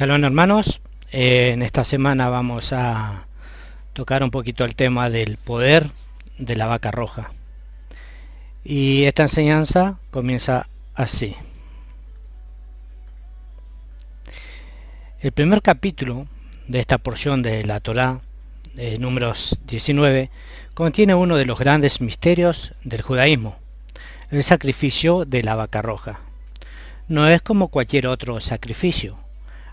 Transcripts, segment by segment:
Shalom hermanos, en esta semana vamos a tocar un poquito el tema del poder de la vaca roja. Y esta enseñanza comienza así. El primer capítulo de esta porción de la Torá, de Números 19, contiene uno de los grandes misterios del judaísmo, el sacrificio de la vaca roja. No es como cualquier otro sacrificio.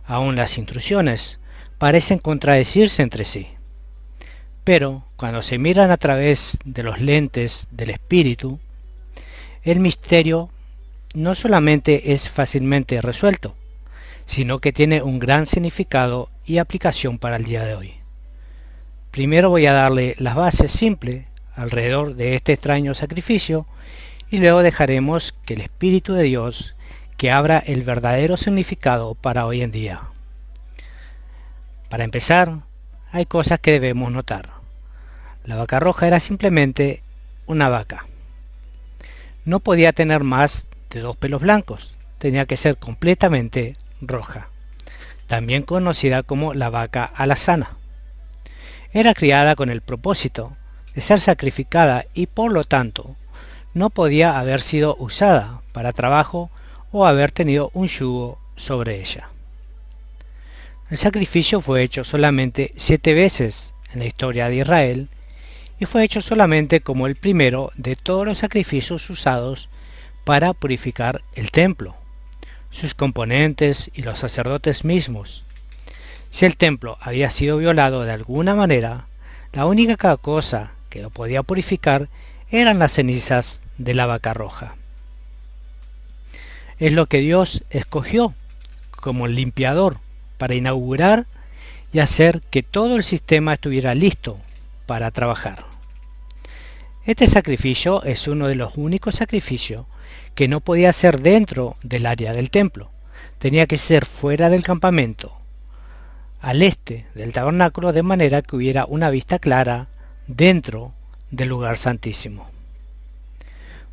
Aún las instrucciones parecen contradecirse entre sí. Pero cuando se miran a través de los lentes del espíritu, el misterio no solamente es fácilmente resuelto, sino que tiene un gran significado y aplicación para el día de hoy. Primero voy a darle las bases simples alrededor de este extraño sacrificio y luego dejaremos que el Espíritu de Dios que abra el verdadero significado para hoy en día. Para empezar, hay cosas que debemos notar. La vaca roja era simplemente una vaca. No podía tener más de 2 pelos blancos, tenía que ser completamente roja, también conocida como la vaca alazana. Era criada con el propósito de ser sacrificada y por lo tanto no podía haber sido usada para trabajo o haber tenido un yugo sobre ella. El sacrificio fue hecho solamente 7 veces en la historia de Israel y fue hecho solamente como el primero de todos los sacrificios usados para purificar el templo, sus componentes y los sacerdotes mismos. Si el templo había sido violado de alguna manera, la única cosa que lo podía purificar eran las cenizas de la vaca roja. Es lo que Dios escogió como limpiador para inaugurar y hacer que todo el sistema estuviera listo para trabajar. Este sacrificio es uno de los únicos sacrificios que no podía ser dentro del área del templo. Tenía que ser fuera del campamento, al este del tabernáculo, de manera que hubiera una vista clara dentro del lugar santísimo.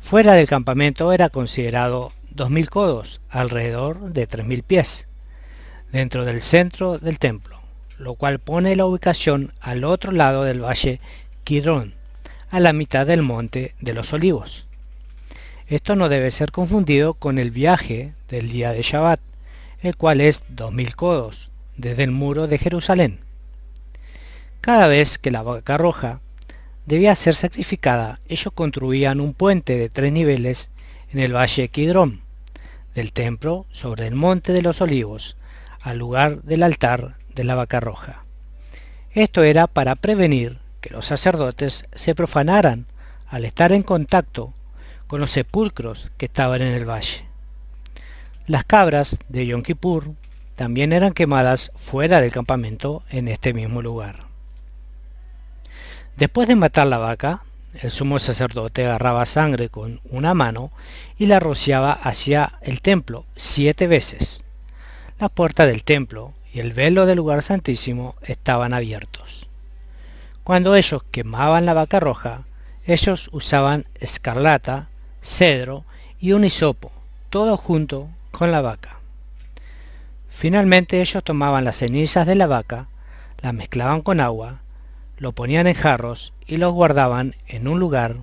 Fuera del campamento era considerado 2000 codos, alrededor de 3000 pies, dentro del centro del templo, lo cual pone la ubicación al otro lado del valle Kidrón, a la mitad del monte de los olivos. Esto no debe ser confundido con el viaje del día de Shabbat, el cual es 2000 codos, desde el muro de Jerusalén. Cada vez que la vaca roja debía ser sacrificada, ellos construían un puente de 3 niveles en el valle Kidrón, del templo sobre el monte de los olivos, al lugar del altar de la vaca roja. Esto era para prevenir que los sacerdotes se profanaran al estar en contacto con los sepulcros que estaban en el valle. Las cabras de Yom Kippur también eran quemadas fuera del campamento en este mismo lugar. Después de matar la vaca, el sumo sacerdote agarraba sangre con una mano y la rociaba hacia el templo 7 veces. La puerta del templo y el velo del lugar santísimo estaban abiertos. Cuando ellos quemaban la vaca roja, ellos usaban escarlata, cedro y un hisopo, todo junto con la vaca. Finalmente ellos tomaban las cenizas de la vaca, las mezclaban con agua, lo ponían en jarros y los guardaban en un lugar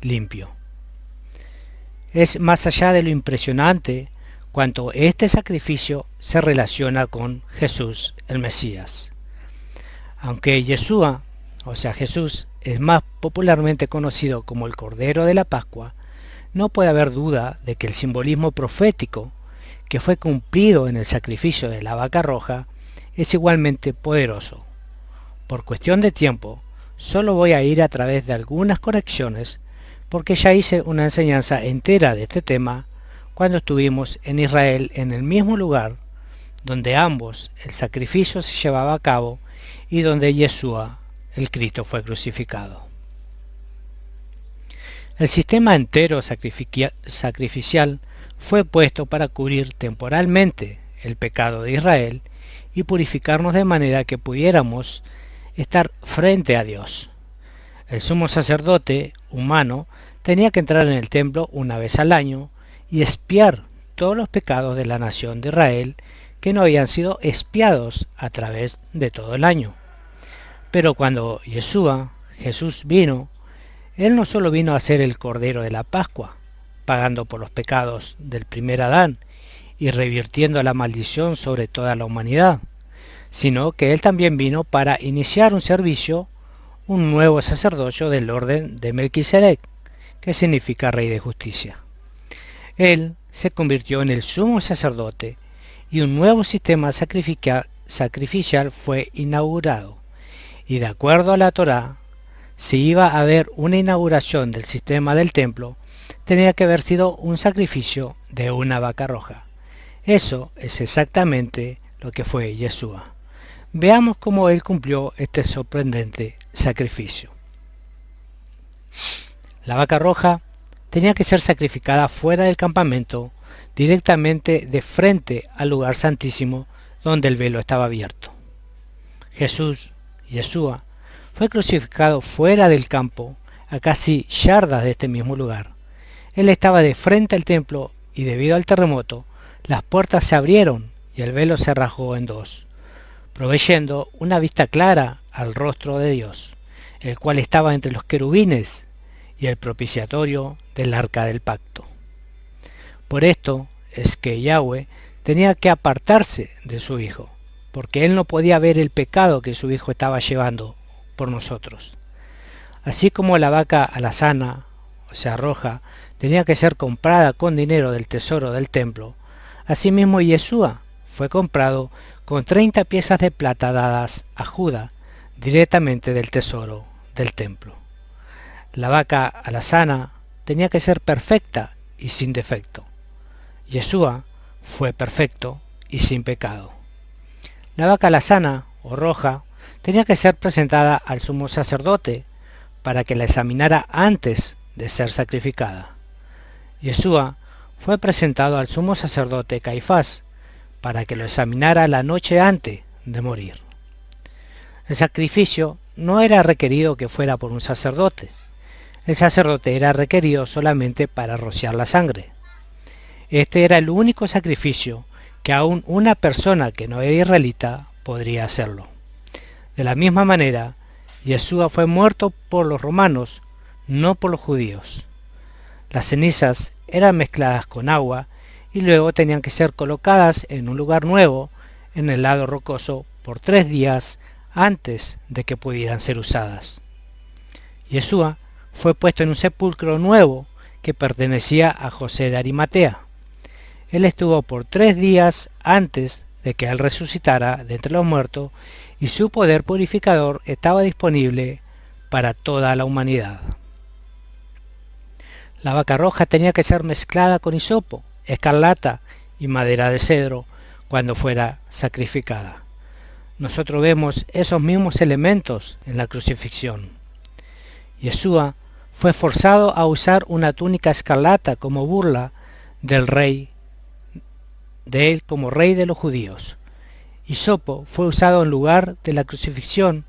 limpio. Es más allá de lo impresionante cuanto este sacrificio se relaciona con Jesús el Mesías. Aunque Yeshua, o sea Jesús, es más popularmente conocido como el Cordero de la Pascua, no puede haber duda de que el simbolismo profético que fue cumplido en el sacrificio de la vaca roja es igualmente poderoso. Por cuestión de tiempo, solo voy a ir a través de algunas correcciones porque ya hice una enseñanza entera de este tema cuando estuvimos en Israel, en el mismo lugar donde ambos el sacrificio se llevaba a cabo y donde Yeshua, el Cristo, fue crucificado. El sistema entero sacrificial fue puesto para cubrir temporalmente el pecado de Israel y purificarnos de manera que pudiéramos estar frente a Dios. El sumo sacerdote humano tenía que entrar en el templo una vez al año y expiar todos los pecados de la nación de Israel que no habían sido expiados a través de todo el año. Pero cuando Jesús vino, Él no solo vino a ser el Cordero de la Pascua, pagando por los pecados del primer Adán y revirtiendo la maldición sobre toda la humanidad, sino que Él también vino para iniciar un servicio, un nuevo sacerdocio del orden de Melquisedec, que significa Rey de Justicia. Él se convirtió en el sumo sacerdote y un nuevo sistema sacrificial fue inaugurado, y de acuerdo a la Torá, si iba a haber una inauguración del sistema del templo, tenía que haber sido un sacrificio de una vaca roja. Eso es exactamente lo que fue Yeshua. Veamos cómo él cumplió este sorprendente sacrificio. La vaca roja tenía que ser sacrificada fuera del campamento, directamente de frente al lugar santísimo donde el velo estaba abierto. Yeshua, fue crucificado fuera del campo, a casi yardas de este mismo lugar. Él estaba de frente al templo y debido al terremoto, las puertas se abrieron y el velo se rajó en dos, proveyendo una vista clara al rostro de Dios, el cual estaba entre los querubines y el propiciatorio del arca del pacto. Por esto es que Yahweh tenía que apartarse de su Hijo, porque él no podía ver el pecado que su Hijo estaba llevando por nosotros. Así como la vaca alazana, o sea roja, tenía que ser comprada con dinero del tesoro del templo, asimismo Yeshua fue comprado con 30 piezas de plata dadas a Judá directamente del tesoro del templo. La vaca alazana tenía que ser perfecta y sin defecto. Yeshua fue perfecto y sin pecado. La vaca alazana o roja tenía que ser presentada al sumo sacerdote para que la examinara antes de ser sacrificada. Yeshua fue presentado al sumo sacerdote Caifás para que lo examinara la noche antes de morir. El sacrificio no era requerido que fuera por un sacerdote. El sacerdote era requerido solamente para rociar la sangre. Este era el único sacrificio que aún una persona que no era israelita podría hacerlo. De la misma manera, Yeshua fue muerto por los romanos, no por los judíos. Las cenizas eran mezcladas con agua y luego tenían que ser colocadas en un lugar nuevo en el lado rocoso por 3 días antes de que pudieran ser usadas. Yeshua fue puesto en un sepulcro nuevo que pertenecía a José de Arimatea. Él estuvo por 3 días antes de que él resucitara de entre los muertos y su poder purificador estaba disponible para toda la humanidad. La vaca roja tenía que ser mezclada con hisopo, escarlata y madera de cedro cuando fuera sacrificada. Nosotros vemos esos mismos elementos en la crucifixión. Yeshua fue forzado a usar una túnica escarlata como burla del rey, de él como rey de los judíos. Hisopo fue usado en lugar de la crucifixión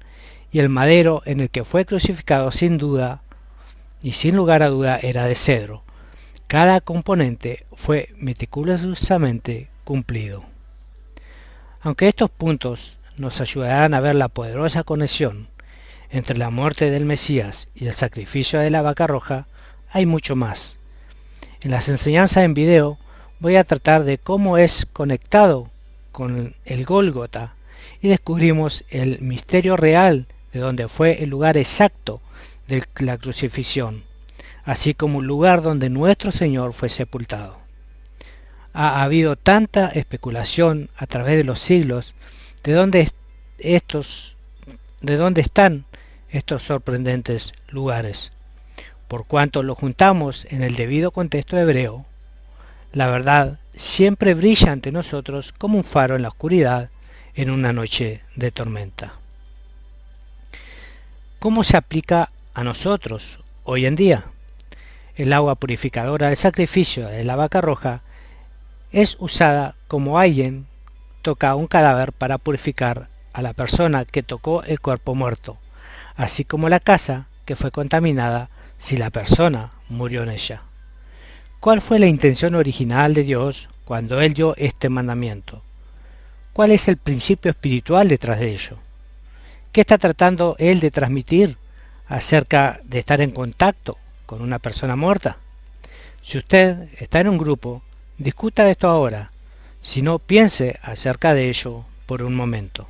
y el madero en el que fue crucificado sin duda y sin lugar a duda era de cedro. Cada componente fue meticulosamente cumplido. Aunque estos puntos nos ayudarán a ver la poderosa conexión entre la muerte del Mesías y el sacrificio de la vaca roja, hay mucho más. En las enseñanzas en video voy a tratar de cómo es conectado con el Gólgota y descubrimos el misterio real de donde fue el lugar exacto de la crucifixión, así como un lugar donde nuestro Señor fue sepultado. Ha habido tanta especulación a través de los siglos de dónde están estos sorprendentes lugares. Por cuanto lo juntamos en el debido contexto hebreo, la verdad siempre brilla ante nosotros como un faro en la oscuridad en una noche de tormenta. ¿Cómo se aplica a nosotros hoy en día? El agua purificadora del sacrificio de la vaca roja es usada como alguien toca un cadáver para purificar a la persona que tocó el cuerpo muerto, así como la casa que fue contaminada si la persona murió en ella. ¿Cuál fue la intención original de Dios cuando Él dio este mandamiento? ¿Cuál es el principio espiritual detrás de ello? ¿Qué está tratando él de transmitir acerca de estar en contacto con una persona muerta? Si usted está en un grupo, discuta esto ahora, si no, piense acerca de ello por un momento.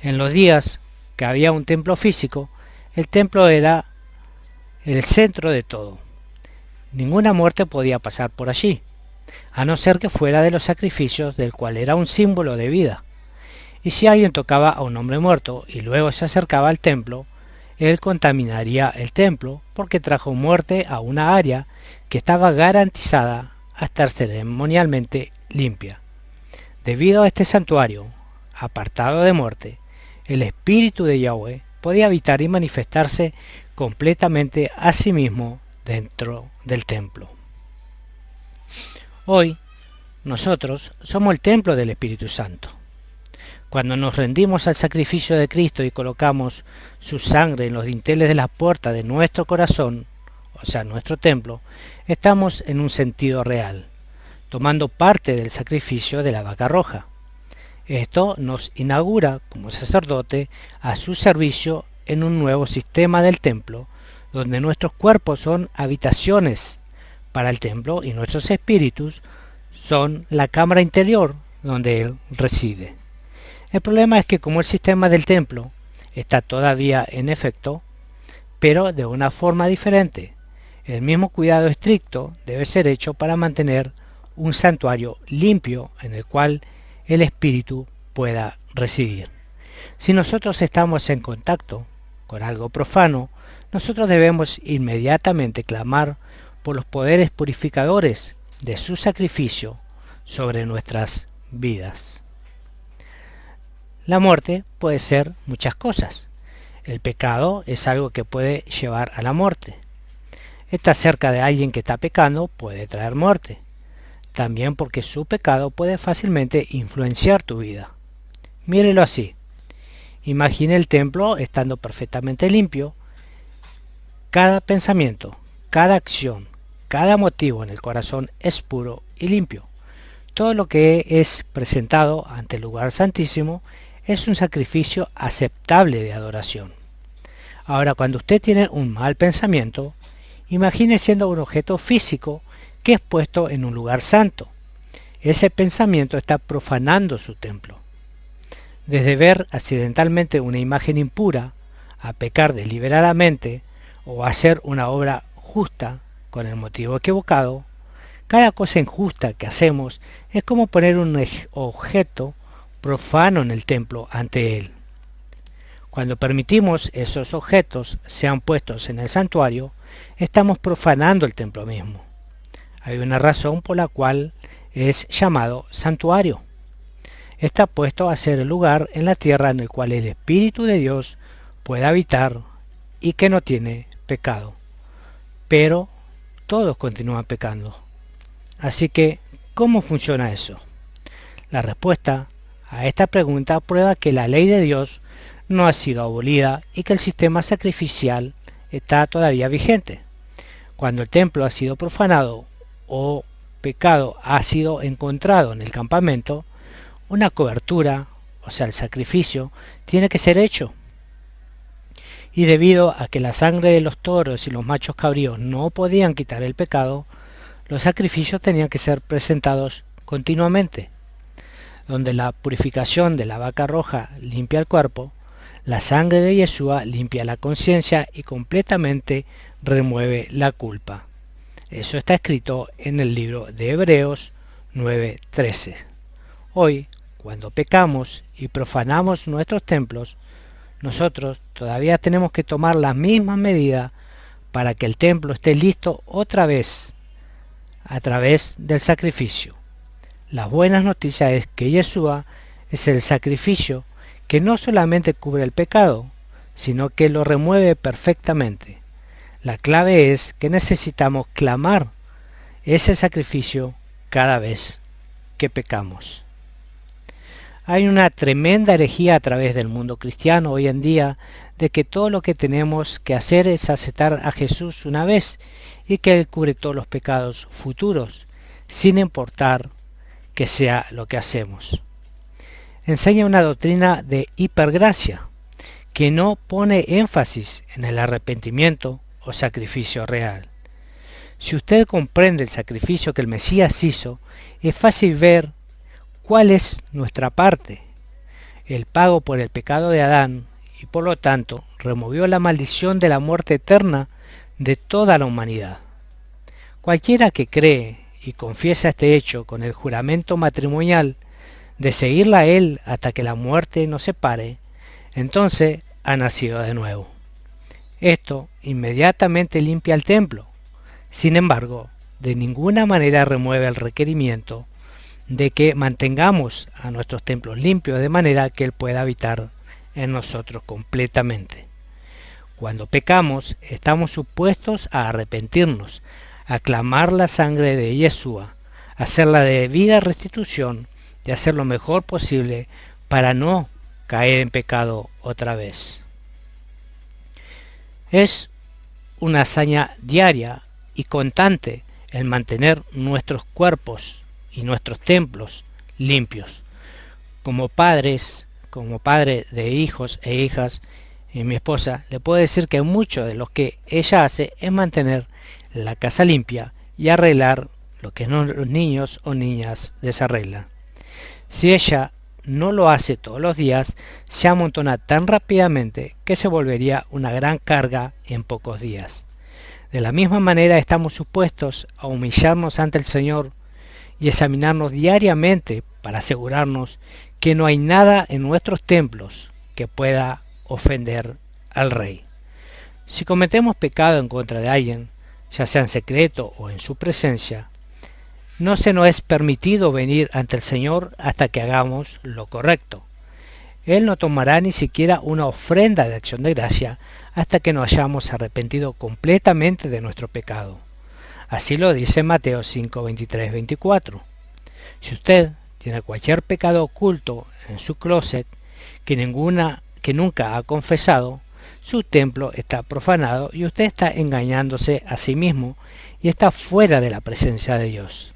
En los días que había un templo físico, el templo era el centro de todo. Ninguna muerte podía pasar por allí, a no ser que fuera de los sacrificios del cual era un símbolo de vida. Y si alguien tocaba a un hombre muerto y luego se acercaba al templo, él contaminaría el templo porque trajo muerte a una área que estaba garantizada a estar ceremonialmente limpia. Debido a este santuario, apartado de muerte, el espíritu de Yahweh podía habitar y manifestarse completamente a sí mismo dentro del templo. Hoy, nosotros somos el templo del Espíritu Santo. Cuando nos rendimos al sacrificio de Cristo y colocamos su sangre en los dinteles de la puerta de nuestro corazón, o sea, nuestro templo, estamos en un sentido real, tomando parte del sacrificio de la vaca roja. Esto nos inaugura como sacerdote a su servicio en un nuevo sistema del templo, donde nuestros cuerpos son habitaciones para el templo y nuestros espíritus son la cámara interior donde él reside. El problema es que como el sistema del templo está todavía en efecto, pero de una forma diferente, el mismo cuidado estricto debe ser hecho para mantener un santuario limpio en el cual el espíritu pueda residir. Si nosotros estamos en contacto con algo profano, nosotros debemos inmediatamente clamar por los poderes purificadores de su sacrificio sobre nuestras vidas. La muerte puede ser muchas cosas. El pecado es algo que puede llevar a la muerte. Estar cerca de alguien que está pecando puede traer muerte. También porque su pecado puede fácilmente influenciar tu vida. Mírelo así. Imagine el templo estando perfectamente limpio. Cada pensamiento, cada acción, cada motivo en el corazón es puro y limpio. Todo lo que es presentado ante el lugar santísimo es un sacrificio aceptable de adoración. Ahora, cuando usted tiene un mal pensamiento, imagine siendo un objeto físico que es puesto en un lugar santo. Ese pensamiento está profanando su templo. Desde ver accidentalmente una imagen impura, a pecar deliberadamente o hacer una obra justa con el motivo equivocado, cada cosa injusta que hacemos es como poner un objeto profano en el templo ante él. Cuando permitimos esos objetos sean puestos en el santuario, estamos profanando el templo mismo. Hay una razón por la cual es llamado santuario. Está puesto a ser el lugar en la tierra en el cual el Espíritu de Dios puede habitar y que no tiene pecado. Pero todos continúan pecando. Así que, ¿cómo funciona eso? La respuesta a esta pregunta prueba que la ley de Dios no ha sido abolida y que el sistema sacrificial está todavía vigente. Cuando el templo ha sido profanado o pecado ha sido encontrado en el campamento, una cobertura, o sea el sacrificio, tiene que ser hecho. Y debido a que la sangre de los toros y los machos cabríos no podían quitar el pecado, los sacrificios tenían que ser presentados continuamente. Donde la purificación de la vaca roja limpia el cuerpo, la sangre de Yeshua limpia la conciencia y completamente remueve la culpa. Eso está escrito en el libro de Hebreos 9:13. Hoy, cuando pecamos y profanamos nuestros templos, nosotros todavía tenemos que tomar las mismas medidas para que el templo esté listo otra vez a través del sacrificio. Las buenas noticias es que Yeshua es el sacrificio que no solamente cubre el pecado, sino que lo remueve perfectamente. La clave es que necesitamos clamar ese sacrificio cada vez que pecamos. Hay una tremenda herejía a través del mundo cristiano hoy en día de que todo lo que tenemos que hacer es aceptar a Jesús una vez y que Él cubre todos los pecados futuros, sin importar que sea lo que hacemos. enseña una doctrina de hipergracia, que no pone énfasis en el arrepentimiento o sacrificio real. Si usted comprende el sacrificio que el Mesías hizo, es fácil ver cuál es nuestra parte. El pago por el pecado de Adán, y por lo tanto removió la maldición de la muerte eterna de toda la humanidad. Cualquiera que cree y confiesa este hecho con el juramento matrimonial de seguirla a él hasta que la muerte nos separe, entonces ha nacido de nuevo. Esto inmediatamente limpia el templo. Sin embargo, de ninguna manera remueve el requerimiento de que mantengamos a nuestros templos limpios de manera que Él pueda habitar en nosotros completamente. Cuando pecamos, estamos supuestos a arrepentirnos, a clamar la sangre de Yeshua, a hacer la debida restitución y hacer lo mejor posible para no caer en pecado otra vez. Es una hazaña diaria y constante el mantener nuestros cuerpos y nuestros templos limpios. Como padre de hijos e hijas, y mi esposa, le puedo decir que mucho de lo que ella hace es mantener la casa limpia y arreglar lo que los niños o niñas desarreglan. Si ella no lo hace todos los días, se amontona tan rápidamente que se volvería una gran carga en pocos días. De la misma manera estamos supuestos a humillarnos ante el Señor y examinarnos diariamente para asegurarnos que no hay nada en nuestros templos que pueda ofender al Rey. Si cometemos pecado en contra de alguien, ya sea en secreto o en su presencia, no se nos es permitido venir ante el Señor hasta que hagamos lo correcto. Él no tomará ni siquiera una ofrenda de acción de gracia hasta que nos hayamos arrepentido completamente de nuestro pecado. Así lo dice Mateo 5, 23, 24. Si usted tiene cualquier pecado oculto en su closet que nunca ha confesado, su templo está profanado y usted está engañándose a sí mismo y está fuera de la presencia de Dios.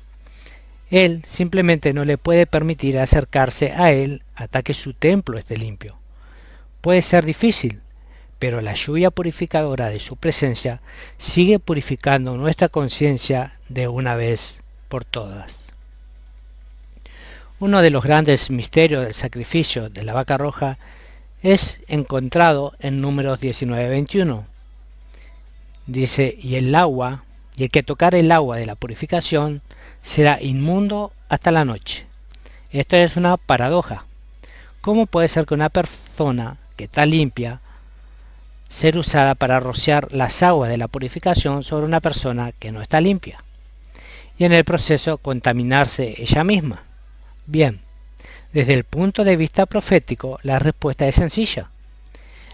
Él simplemente no le puede permitir acercarse a Él hasta que su templo esté limpio. Puede ser difícil, pero la lluvia purificadora de su presencia sigue purificando nuestra conciencia de una vez por todas. Uno de los grandes misterios del sacrificio de la vaca roja es encontrado en Números 19:21. Dice, y el que tocare el agua de la purificación será inmundo hasta la noche. Esto es una paradoja. ¿Cómo puede ser que una persona que está limpia ser usada para rociar las aguas de la purificación sobre una persona que no está limpia? Y en el proceso contaminarse ella misma. Bien, desde el punto de vista profético, la respuesta es sencilla.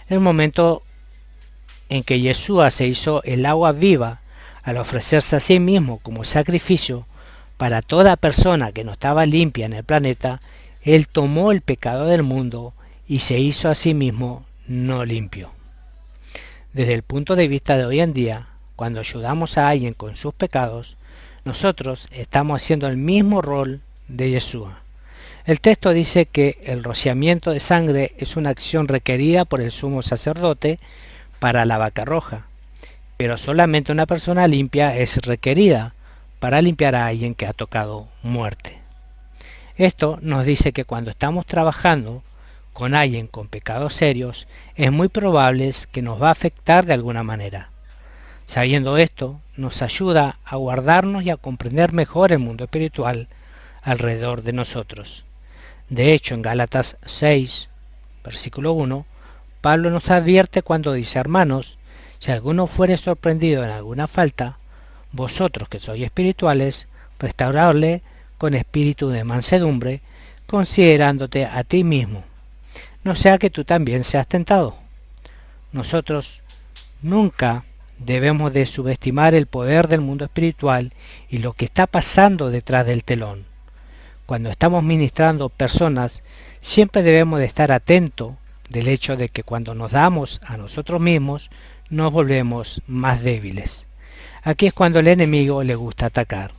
El momento en que Yeshua se hizo el agua viva, al ofrecerse a sí mismo como sacrificio para toda persona que no estaba limpia en el planeta, Él tomó el pecado del mundo y se hizo a sí mismo no limpio. Desde el punto de vista de hoy en día, cuando ayudamos a alguien con sus pecados, nosotros estamos haciendo el mismo rol de Yeshua. El texto dice que el rociamiento de sangre es una acción requerida por el sumo sacerdote para la vaca roja, pero solamente una persona limpia es requerida para limpiar a alguien que ha tocado muerte. Esto nos dice que cuando estamos trabajando con alguien con pecados serios, es muy probable que nos va a afectar de alguna manera. Sabiendo esto, nos ayuda a guardarnos y a comprender mejor el mundo espiritual alrededor de nosotros. De hecho, en Gálatas 6, versículo 1, Pablo nos advierte cuando dice, hermanos, si alguno fuere sorprendido en alguna falta, vosotros que sois espirituales, restauradle con espíritu de mansedumbre, considerándote a ti mismo, no sea que tú también seas tentado. Nosotros nunca debemos de subestimar el poder del mundo espiritual y lo que está pasando detrás del telón. Cuando estamos ministrando personas, siempre debemos de estar atentos del hecho de que cuando nos damos a nosotros mismos, nos volvemos más débiles. Aquí es cuando el enemigo le gusta atacar.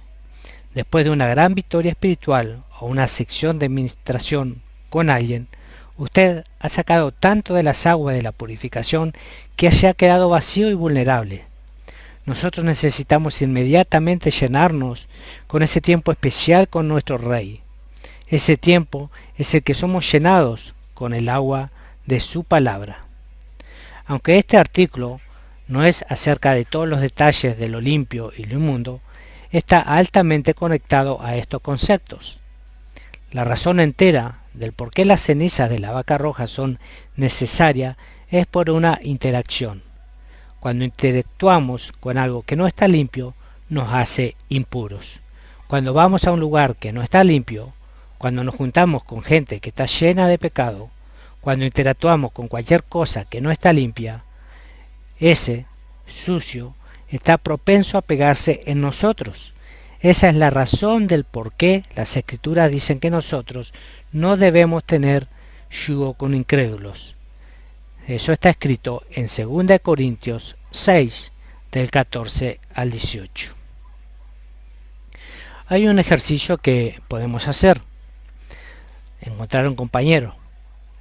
Después de una gran victoria espiritual o una sección de ministración con alguien, usted ha sacado tanto de las aguas de la purificación que se ha quedado vacío y vulnerable. Nosotros necesitamos inmediatamente llenarnos con ese tiempo especial con nuestro Rey. Ese tiempo es el que somos llenados con el agua de su palabra. Aunque este artículo no es acerca de todos los detalles de lo limpio y lo inmundo, está altamente conectado a estos conceptos. La razón entera del por qué las cenizas de la vaca roja son necesarias es por una interacción. Cuando interactuamos con algo que no está limpio, nos hace impuros. Cuando vamos a un lugar que no está limpio, cuando nos juntamos con gente que está llena de pecado, cuando interactuamos con cualquier cosa que no está limpia, ese sucio está propenso a pegarse en nosotros. Esa es la razón del por qué las Escrituras dicen que nosotros no debemos tener yugo con incrédulos. Eso está escrito en 2 Corintios 6, del 14 al 18. Hay un ejercicio que podemos hacer. Encontrar un compañero.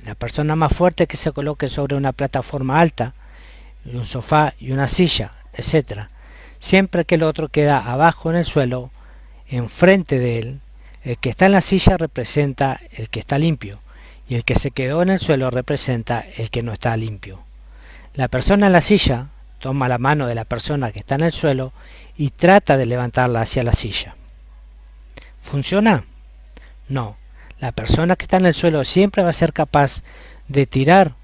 La persona más fuerte que se coloque sobre una plataforma alta, un sofá y una silla, etc. Siempre que el otro queda abajo en el suelo, enfrente de él, el que está en la silla representa el que está limpio, y el que se quedó en el suelo representa el que no está limpio. La persona en la silla toma la mano de la persona que está en el suelo y trata de levantarla hacia la silla. ¿Funciona? No. La persona que está en el suelo siempre va a ser capaz de tirar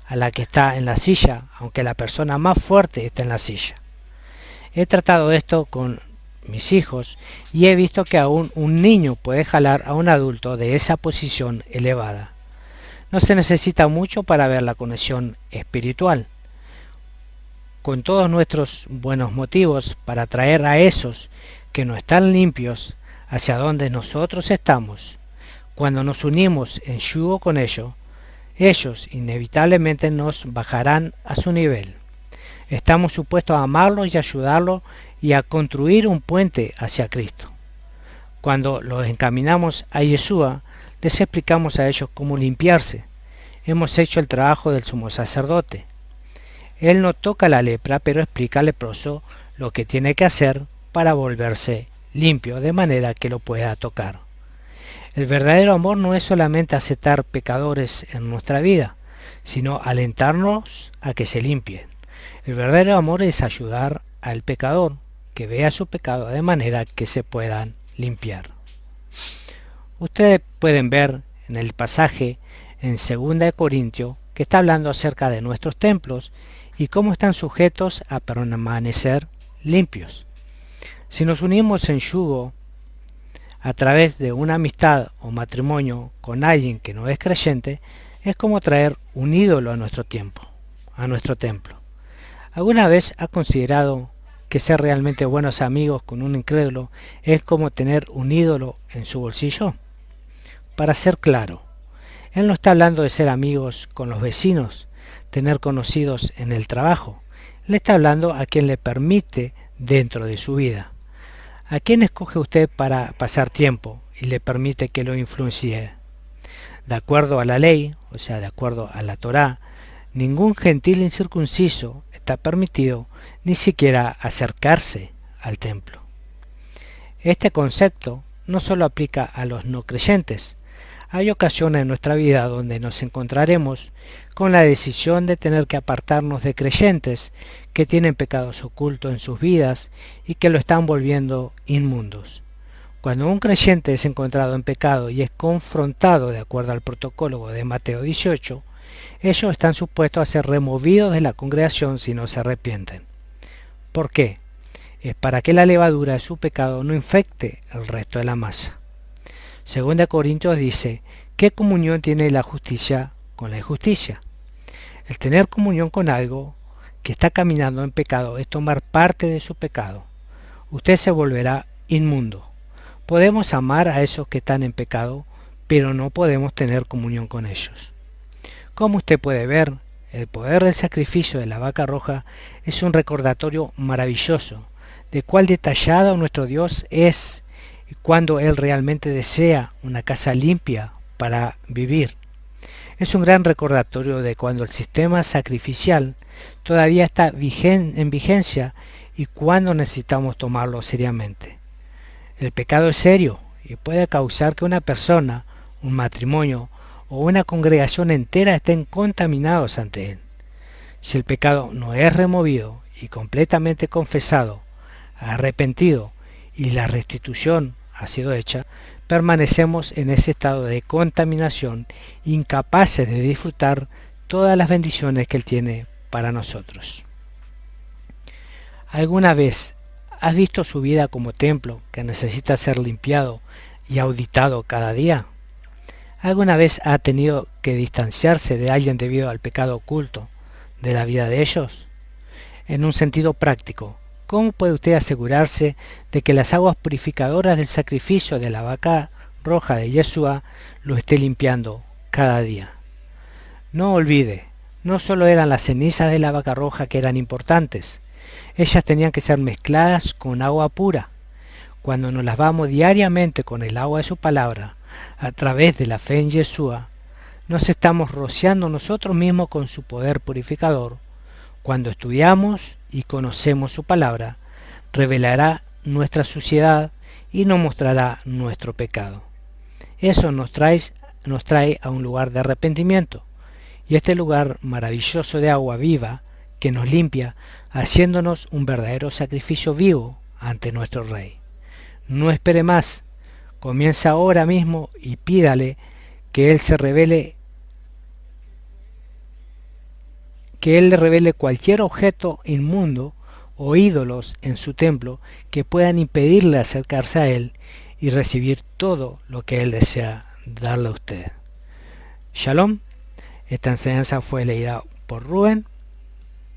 a la que está en la silla, aunque la persona más fuerte esté en la silla. He tratado esto con mis hijos y he visto que aún un niño puede jalar a un adulto de esa posición elevada. No se necesita mucho para ver la conexión espiritual. Con todos nuestros buenos motivos para traer a esos que no están limpios hacia donde nosotros estamos, cuando nos unimos en yugo con ellos inevitablemente nos bajarán a su nivel. Estamos supuestos a amarlos y ayudarlos y a construir un puente hacia Cristo. Cuando los encaminamos a Yeshua, les explicamos a ellos cómo limpiarse. Hemos hecho el trabajo del sumo sacerdote. Él no toca la lepra, pero explica al leproso lo que tiene que hacer para volverse limpio, de manera que lo pueda tocar. El verdadero amor no es solamente aceptar pecadores en nuestra vida, sino alentarnos a que se limpien. El verdadero amor es ayudar al pecador que vea su pecado de manera que se puedan limpiar. Ustedes pueden ver en el pasaje en 2 Corintios que está hablando acerca de nuestros templos y cómo están sujetos a permanecer limpios. Si nos unimos en yugo a través de una amistad o matrimonio con alguien que no es creyente, es como traer un ídolo a nuestro templo. ¿Alguna vez ha considerado que ser realmente buenos amigos con un incrédulo es como tener un ídolo en su bolsillo? Para ser claro, él no está hablando de ser amigos con los vecinos, tener conocidos en el trabajo. Le está hablando a quien le permite dentro de su vida. ¿A quién escoge usted para pasar tiempo y le permite que lo influencie? De acuerdo a la ley, o sea, de acuerdo a la Torá, ningún gentil incircunciso está permitido ni siquiera acercarse al templo. Este concepto no solo aplica a los no creyentes. Hay ocasiones en nuestra vida donde nos encontraremos con la decisión de tener que apartarnos de creyentes que tienen pecados ocultos en sus vidas y que lo están volviendo inmundos. Cuando un creyente es encontrado en pecado y es confrontado de acuerdo al protocolo de Mateo 18, ellos están supuestos a ser removidos de la congregación si no se arrepienten. ¿Por qué? Es para que la levadura de su pecado no infecte el resto de la masa. 2 Corintios dice, ¿qué comunión tiene la justicia con la injusticia? El tener comunión con algo que está caminando en pecado es tomar parte de su pecado. Usted se volverá inmundo. Podemos amar a esos que están en pecado, pero no podemos tener comunión con ellos. Como usted puede ver, el poder del sacrificio de la vaca roja es un recordatorio maravilloso de cuál detallado nuestro Dios es y cuando Él realmente desea una casa limpia para vivir. Es un gran recordatorio de cuando el sistema sacrificial todavía está en vigencia y cuando necesitamos tomarlo seriamente. El pecado es serio y puede causar que una persona, un matrimonio o una congregación entera estén contaminados ante él. Si el pecado no es removido y completamente confesado, arrepentido y la restitución ha sido hecha, permanecemos en ese estado de contaminación, incapaces de disfrutar todas las bendiciones que Él tiene para nosotros. ¿Alguna vez has visto su vida como templo que necesita ser limpiado y auditado cada día? ¿Alguna vez ha tenido que distanciarse de alguien debido al pecado oculto de la vida de ellos? En un sentido práctico, ¿cómo puede usted asegurarse de que las aguas purificadoras del sacrificio de la vaca roja de Yeshua lo esté limpiando cada día? No olvide, no solo eran las cenizas de la vaca roja que eran importantes, ellas tenían que ser mezcladas con agua pura. Cuando nos lavamos diariamente con el agua de su palabra, a través de la fe en Yeshua, nos estamos rociando nosotros mismos con su poder purificador. Cuando estudiamos y conocemos su palabra, revelará nuestra suciedad y nos mostrará nuestro pecado. Eso nos trae a un lugar de arrepentimiento, y este lugar maravilloso de agua viva que nos limpia, haciéndonos un verdadero sacrificio vivo ante nuestro Rey. No espere más, comienza ahora mismo y pídale que Él le revele cualquier objeto inmundo o ídolos en su templo que puedan impedirle acercarse a Él y recibir todo lo que Él desea darle a usted. Shalom. Esta enseñanza fue leída por Rubén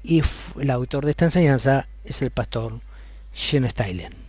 y el autor de esta enseñanza es el pastor Shane Steilen.